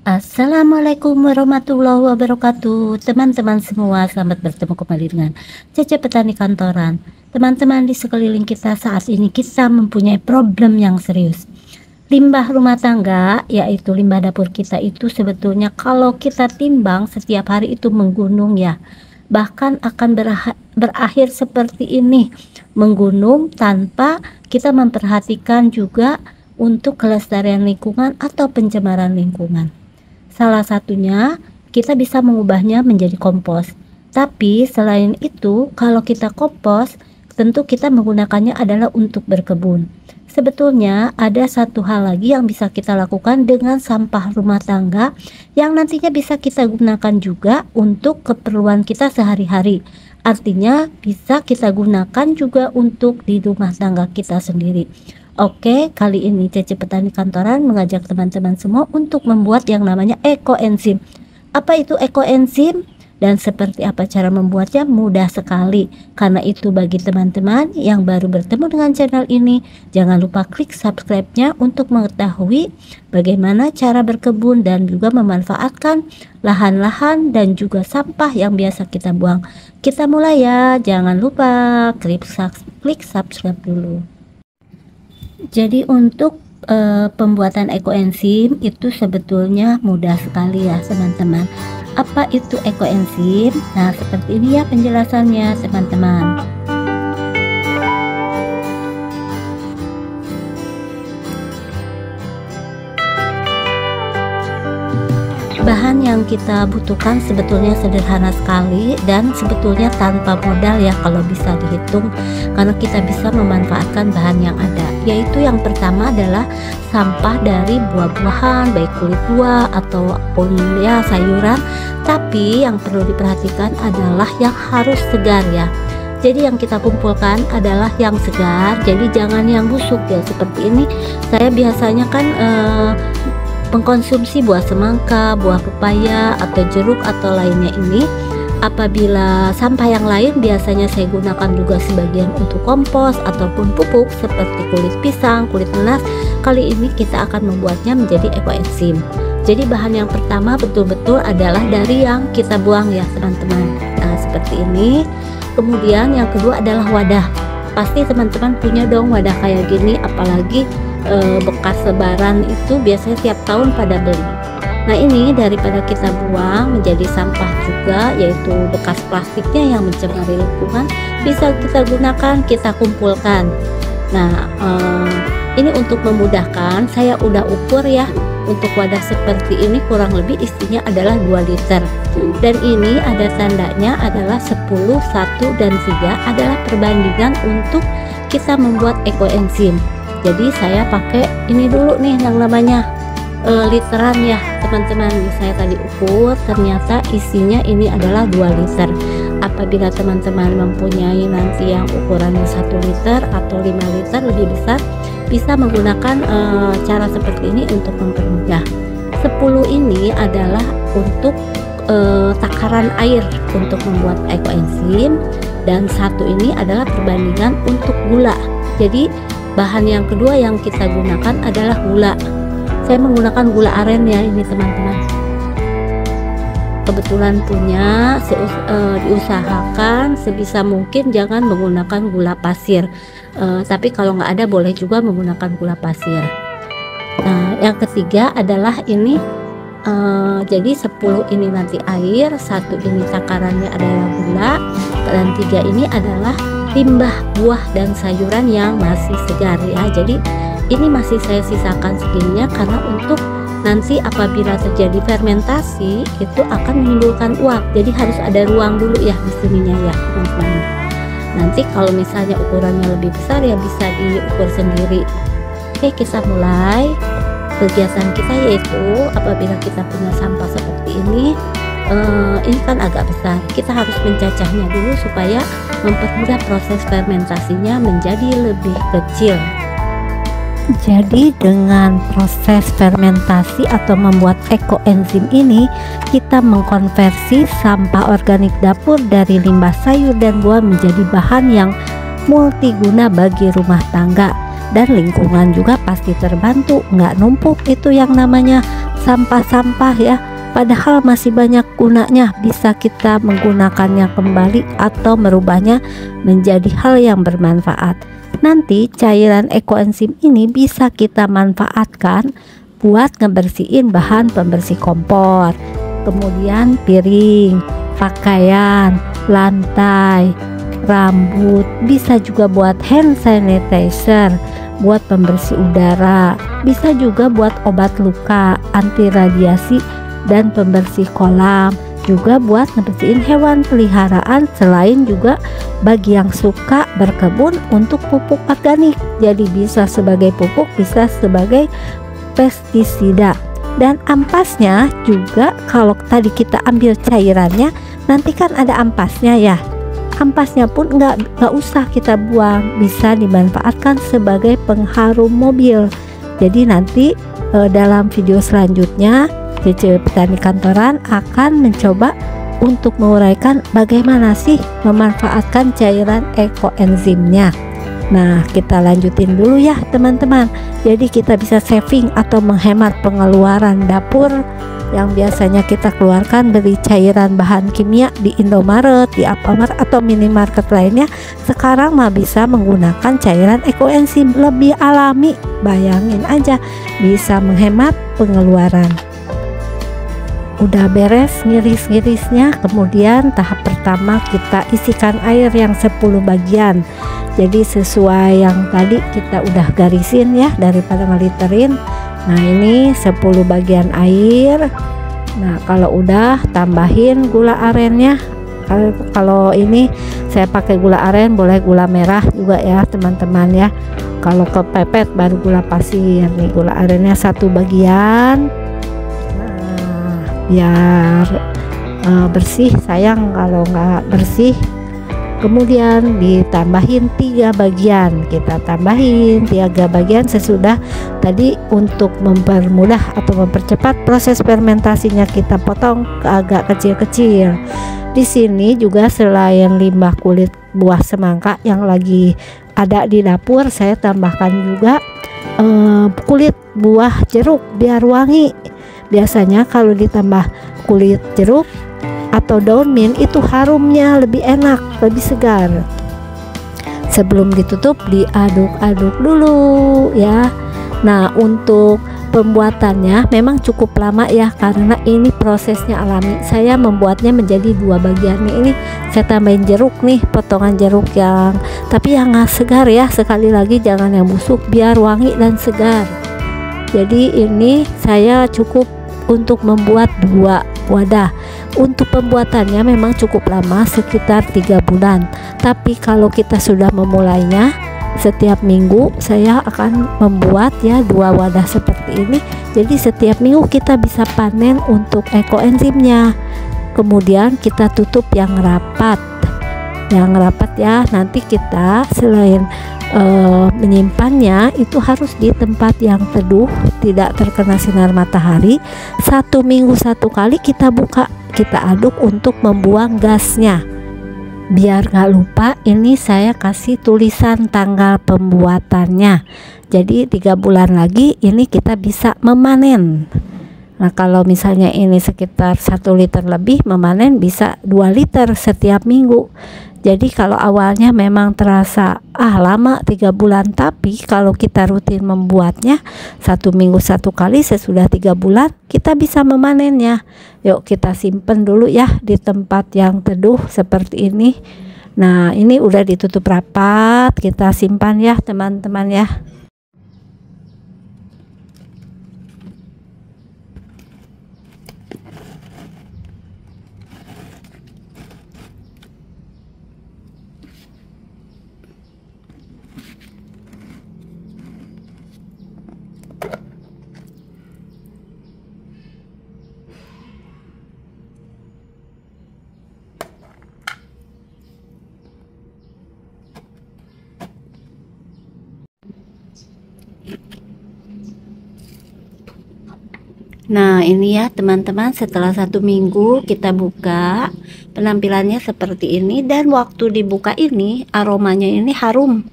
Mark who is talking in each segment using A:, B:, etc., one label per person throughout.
A: Assalamualaikum warahmatullahi wabarakatuh. Teman-teman semua, selamat bertemu kembali dengan Cece Petani Kantoran. Teman-teman, di sekeliling kita saat ini kita mempunyai problem yang serius. Limbah rumah tangga, yaitu limbah dapur kita itu sebetulnya kalau kita timbang setiap hari itu menggunung ya. Bahkan akan berakhir seperti ini, menggunung tanpa kita memperhatikan juga untuk kelestarian lingkungan atau pencemaran lingkungan. Salah satunya kita bisa mengubahnya menjadi kompos. Tapi selain itu, kalau kita kompos, tentu kita menggunakannya adalah untuk berkebun. Sebetulnya ada satu hal lagi yang bisa kita lakukan dengan sampah rumah tangga yang nantinya bisa kita gunakan juga untuk keperluan kita sehari-hari. Artinya bisa kita gunakan juga untuk di rumah tangga kita sendiri. Oke, kali ini Cece Petani Kantoran mengajak teman-teman semua untuk membuat yang namanya ekoenzim. Apa itu ekoenzim? Dan seperti apa cara membuatnya? Mudah sekali. Karena itu bagi teman-teman yang baru bertemu dengan channel ini, jangan lupa klik subscribe-nya untuk mengetahui bagaimana cara berkebun dan juga memanfaatkan lahan-lahan dan juga sampah yang biasa kita buang. Kita mulai ya, jangan lupa klik subscribe dulu. Jadi untuk pembuatan ekoenzim itu sebetulnya mudah sekali ya teman-teman. Apa itu ekoenzim? Nah, seperti ini ya penjelasannya teman-teman. Bahan yang kita butuhkan sebetulnya sederhana sekali dan sebetulnya tanpa modal ya kalau bisa dihitung, karena kita bisa memanfaatkan bahan yang ada. Yaitu yang pertama adalah sampah dari buah-buahan, baik kulit buah ataupun ya sayuran. Tapi yang perlu diperhatikan adalah yang harus segar ya. Jadi yang kita kumpulkan adalah yang segar, jadi jangan yang busuk ya. Seperti ini saya biasanya kan mengkonsumsi buah semangka, buah pepaya atau jeruk atau lainnya ini. Apabila sampah yang lain biasanya saya gunakan juga sebagian untuk kompos ataupun pupuk seperti kulit pisang, kulit nanas. Kali ini kita akan membuatnya menjadi ekoenzim. Jadi bahan yang pertama betul-betul adalah dari yang kita buang ya teman-teman. Nah, seperti ini. Kemudian yang kedua adalah wadah. Pasti teman-teman punya dong wadah kayak gini, apalagi bekas lebaran itu biasanya tiap tahun pada beli. Nah, ini daripada kita buang menjadi sampah juga, yaitu bekas plastiknya yang mencemari lingkungan, bisa kita gunakan, kita kumpulkan. Nah, ini untuk memudahkan saya udah ukur ya. Untuk wadah seperti ini kurang lebih isinya adalah 2 liter. Dan ini ada tandanya adalah 10, 1, dan 3 adalah perbandingan untuk kita membuat ekoenzim. Jadi saya pakai ini dulu nih yang namanya literan ya teman-teman. Saya tadi ukur ternyata isinya ini adalah 2 liter. Apabila teman-teman mempunyai nanti yang ukurannya 1 liter atau 5 liter lebih besar, bisa menggunakan cara seperti ini untuk mempermudah. 10 ini adalah untuk takaran air untuk membuat ekoenzim, dan 1 ini adalah perbandingan untuk gula. Jadi bahan yang kedua yang kita gunakan adalah gula. Saya menggunakan gula aren ya ini teman-teman. Kebetulan punya, diusahakan sebisa mungkin jangan menggunakan gula pasir. Tapi kalau nggak ada boleh juga menggunakan gula pasir. Nah, yang ketiga adalah ini. Jadi 10 ini nanti air, 1 ini takarannya adalah gula, dan 3 ini adalah limbah buah dan sayuran yang masih segar ya. Jadi ini masih saya sisakan segininya karena untuk nanti apabila terjadi fermentasi itu akan menimbulkan uap. Jadi harus ada ruang dulu ya di sininya ya teman-teman. Nanti kalau misalnya ukurannya lebih besar ya bisa diukur sendiri. Oke, kita mulai kegiatan kita, yaitu apabila kita punya sampah seperti ini kan agak besar, kita harus mencacahnya dulu supaya mempermudah proses fermentasinya menjadi lebih kecil. Jadi dengan proses fermentasi atau membuat ekoenzim ini, kita mengkonversi sampah organik dapur dari limbah sayur dan buah menjadi bahan yang multiguna bagi rumah tangga. Dan lingkungan juga pasti terbantu, nggak numpuk itu yang namanya sampah-sampah ya, padahal masih banyak gunanya, bisa kita menggunakannya kembali atau merubahnya menjadi hal yang bermanfaat. Nanti cairan ekoenzim ini bisa kita manfaatkan buat ngebersihin bahan pembersih kompor, kemudian piring, pakaian, lantai, rambut, bisa juga buat hand sanitizer, buat pembersih udara, bisa juga buat obat luka, anti radiasi, dan pembersih kolam, juga buat ngebersihin hewan peliharaan. Selain juga bagi yang suka berkebun untuk pupuk organik, jadi bisa sebagai pupuk, bisa sebagai pestisida. Dan ampasnya juga, kalau tadi kita ambil cairannya, nanti kan ada ampasnya ya, ampasnya pun nggak usah kita buang, bisa dimanfaatkan sebagai pengharum mobil. Jadi nanti dalam video selanjutnya Cece Petani Kantoran akan mencoba untuk menguraikan bagaimana sih memanfaatkan cairan ekoenzimnya. Nah, kita lanjutin dulu ya teman-teman. Jadi kita bisa saving atau menghemat pengeluaran dapur yang biasanya kita keluarkan beli cairan bahan kimia di Indomaret, di Alfamart atau minimarket lainnya. Sekarang mah bisa menggunakan cairan ekoenzim, lebih alami. Bayangin aja, bisa menghemat pengeluaran. Udah beres ngiris-ngirisnya, kemudian tahap pertama kita isikan air yang 10 bagian. Jadi sesuai yang tadi kita udah garisin ya, daripada ngeliterin. Nah, ini 10 bagian air. Nah, kalau udah tambahin gula arennya. Kalau ini saya pakai gula aren, boleh gula merah juga ya teman-teman ya. Kalau kepepet baru gula pasir. Nih gula arennya 1 bagian. Biar bersih, sayang kalau nggak bersih. Kemudian ditambahin 3 bagian, kita tambahin 3 bagian sesudah tadi. Untuk mempermudah atau mempercepat proses fermentasinya, kita potong ke agak kecil-kecil. Di sini juga selain limbah kulit buah semangka yang lagi ada di dapur, saya tambahkan juga kulit buah jeruk biar wangi. Biasanya kalau ditambah kulit jeruk atau daun mint itu harumnya lebih enak, lebih segar. Sebelum ditutup diaduk-aduk dulu ya. Nah, untuk pembuatannya memang cukup lama ya, karena ini prosesnya alami. Saya membuatnya menjadi 2 bagian. Ini saya tambahin jeruk nih, potongan jeruk yang tapi yang segar ya, sekali lagi jangan yang busuk biar wangi dan segar. Jadi ini saya cukup untuk membuat 2 wadah. Untuk pembuatannya memang cukup lama, sekitar 3 bulan. Tapi kalau kita sudah memulainya, setiap minggu saya akan membuat ya 2 wadah seperti ini. Jadi setiap minggu kita bisa panen untuk ekoenzimnya. Kemudian kita tutup yang rapat. Yang rapat ya, nanti kita selain menyimpannya itu harus di tempat yang teduh, tidak terkena sinar matahari. 1 minggu 1 kali kita buka, kita aduk untuk membuang gasnya. Biar nggak lupa, ini saya kasih tulisan tanggal pembuatannya. Jadi 3 bulan lagi ini kita bisa memanen. Nah, kalau misalnya ini sekitar 1 liter lebih, memanen bisa 2 liter setiap minggu. Jadi kalau awalnya memang terasa lama 3 bulan, tapi kalau kita rutin membuatnya 1 minggu 1 kali, sesudah 3 bulan kita bisa memanennya. Yuk kita simpen dulu ya di tempat yang teduh seperti ini. Nah, ini udah ditutup rapat, kita simpan ya teman-teman ya. Nah, ini ya teman-teman, setelah 1 minggu kita buka, penampilannya seperti ini. Dan waktu dibuka ini aromanya ini harum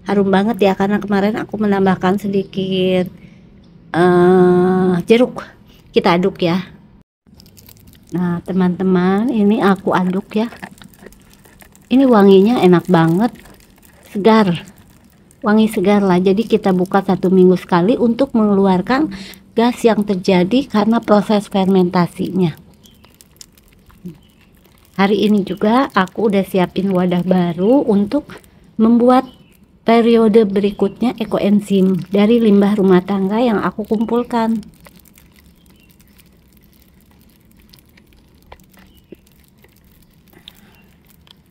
A: banget ya, karena kemarin aku menambahkan sedikit jeruk. Kita aduk ya. Nah teman-teman, ini aku aduk ya. Ini wanginya enak banget, segar, wangi segar lah. Jadi kita buka 1 minggu sekali untuk mengeluarkan gas yang terjadi karena proses fermentasinya. Hari ini juga aku udah siapin wadah baru untuk membuat periode berikutnya ekoenzim dari limbah rumah tangga yang aku kumpulkan.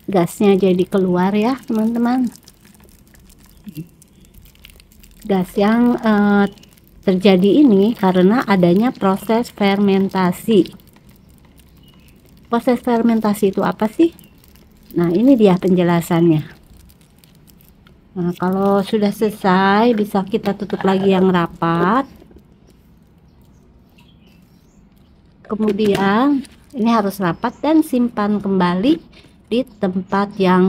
A: Gasnya jadi keluar ya teman-teman. Gas yang terjadi ini karena adanya proses fermentasi. Proses fermentasi itu apa sih? Nah ini dia penjelasannya. Nah kalau sudah selesai bisa kita tutup lagi yang rapat. Kemudian ini harus rapat dan simpan kembali di tempat yang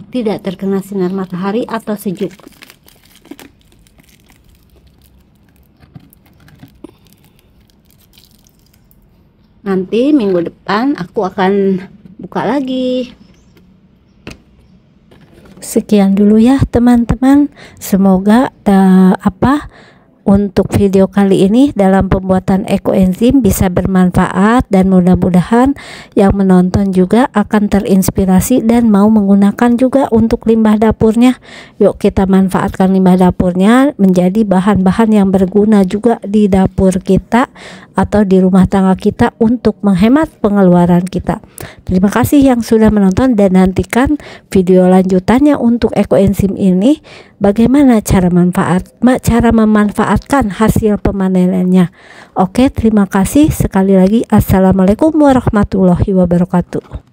A: tidak terkena sinar matahari atau sejuk. Nanti minggu depan aku akan buka lagi. Sekian dulu ya teman-teman. Semoga untuk video kali ini dalam pembuatan ekoenzim bisa bermanfaat, dan mudah-mudahan yang menonton juga akan terinspirasi dan mau menggunakan juga untuk limbah dapurnya. Yuk kita manfaatkan limbah dapurnya menjadi bahan-bahan yang berguna juga di dapur kita atau di rumah tangga kita untuk menghemat pengeluaran kita. Terima kasih yang sudah menonton, dan nantikan video lanjutannya untuk ekoenzim ini, bagaimana cara memanfaatkan hasil pemanenannya. Oke, terima kasih sekali lagi. Assalamualaikum warahmatullahi wabarakatuh.